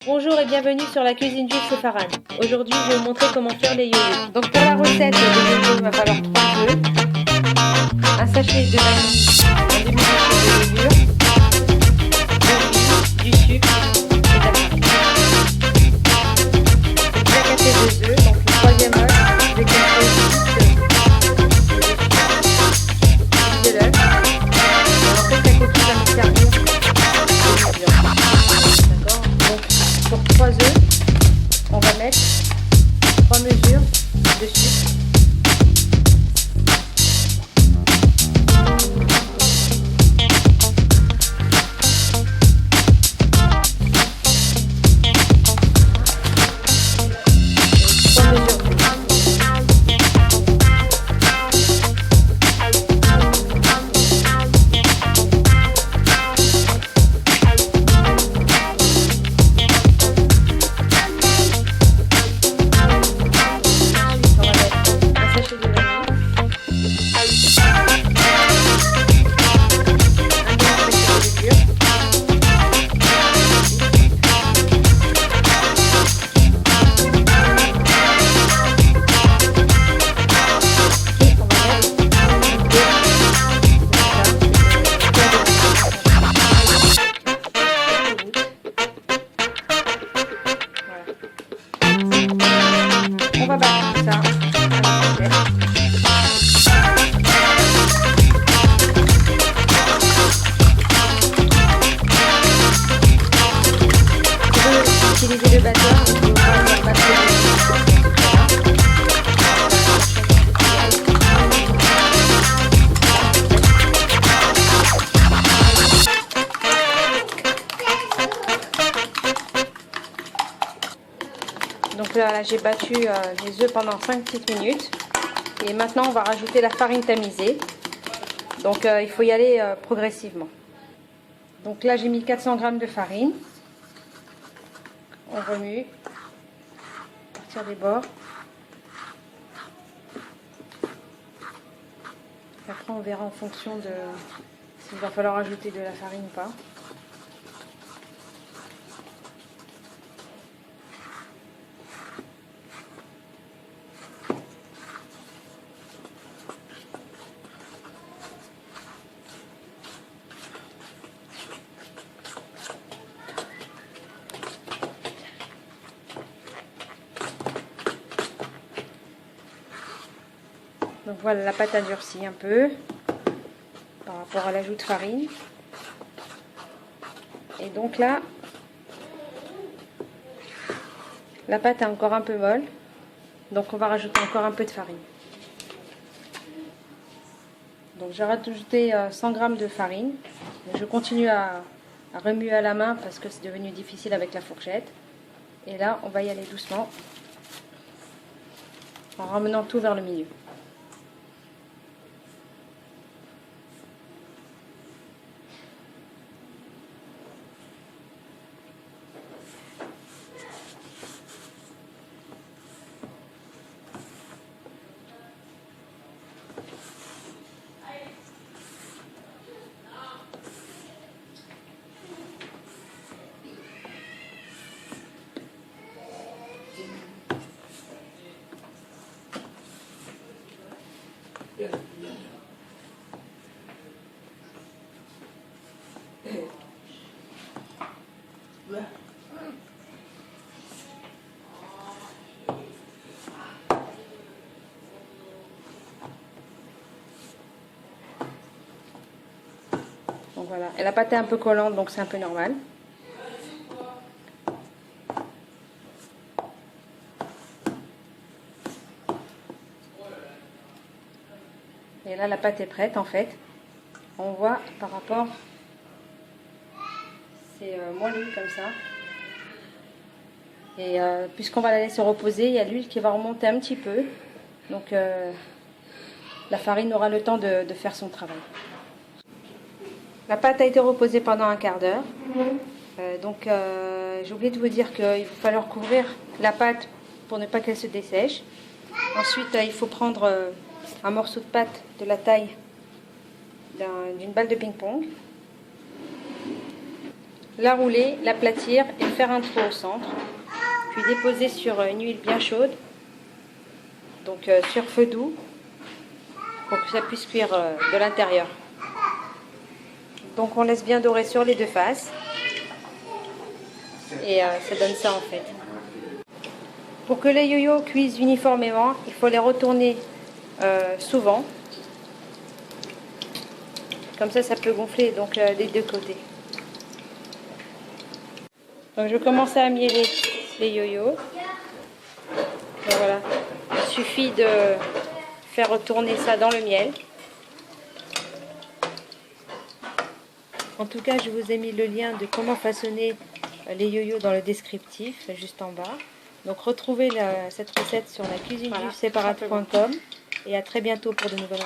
Bonjour et bienvenue sur la cuisine juive Sepharad. Aujourd'hui, je vais vous montrer comment faire les yo-yo. Donc pour la recette des yo-yo, il va falloir 3 œufs, un sachet de vanille, un demi-sachet de levure, du sucre et de la farine. J'ai déjà cassé 2 œufs, donc le troisième œuf, je vais casser de l'œuf. En fait, la coquille va me servir. D'accord. Donc pour 3 œufs, on va mettre 3 mesures de sucre. On va battre tout ça à la fourchette. Vous pouvez utiliser le batteur, vous pouvez le battre. Donc là, j'ai battu les œufs pendant 5 petites minutes. Et maintenant, on va rajouter la farine tamisée. Donc il faut y aller progressivement. Donc là, j'ai mis 400 g de farine. On remue à partir des bords. Et après, on verra en fonction de s'il va falloir ajouter de la farine ou pas. Donc voilà, la pâte a durci un peu par rapport à l'ajout de farine. Et donc là, la pâte est encore un peu molle. Donc on va rajouter encore un peu de farine. Donc j'ai rajouté 100 g de farine. Je continue à remuer à la main parce que c'est devenu difficile avec la fourchette. Et là, on va y aller doucement en ramenant tout vers le milieu. Donc voilà, et la pâte est un peu collante, donc c'est un peu normal. Et là, la pâte est prête en fait. On voit par rapport, c'est moelleux comme ça. Et puisqu'on va la laisser reposer, il y a l'huile qui va remonter un petit peu. Donc la farine aura le temps de faire son travail. La pâte a été reposée pendant un quart d'heure. Donc j'ai oublié de vous dire qu'il va falloir couvrir la pâte pour ne pas qu'elle se dessèche. Ensuite, il faut prendre un morceau de pâte de la taille d'une balle de ping-pong. La rouler, l'aplatir et faire un trou au centre. Puis déposer sur une huile bien chaude, donc sur feu doux, pour que ça puisse cuire de l'intérieur. Donc on laisse bien dorer sur les deux faces. Et ça donne ça en fait. Pour que les yoyos cuisent uniformément, il faut les retourner souvent. Comme ça peut gonfler donc des deux côtés. Donc je commence à mieler les yoyos. Donc voilà, il suffit de faire retourner ça dans le miel. En tout cas, je vous ai mis le lien de comment façonner les yoyos dans le descriptif, juste en bas. Donc retrouvez cette recette sur la cuisine du séparate.com et à très bientôt pour de nouvelles recettes.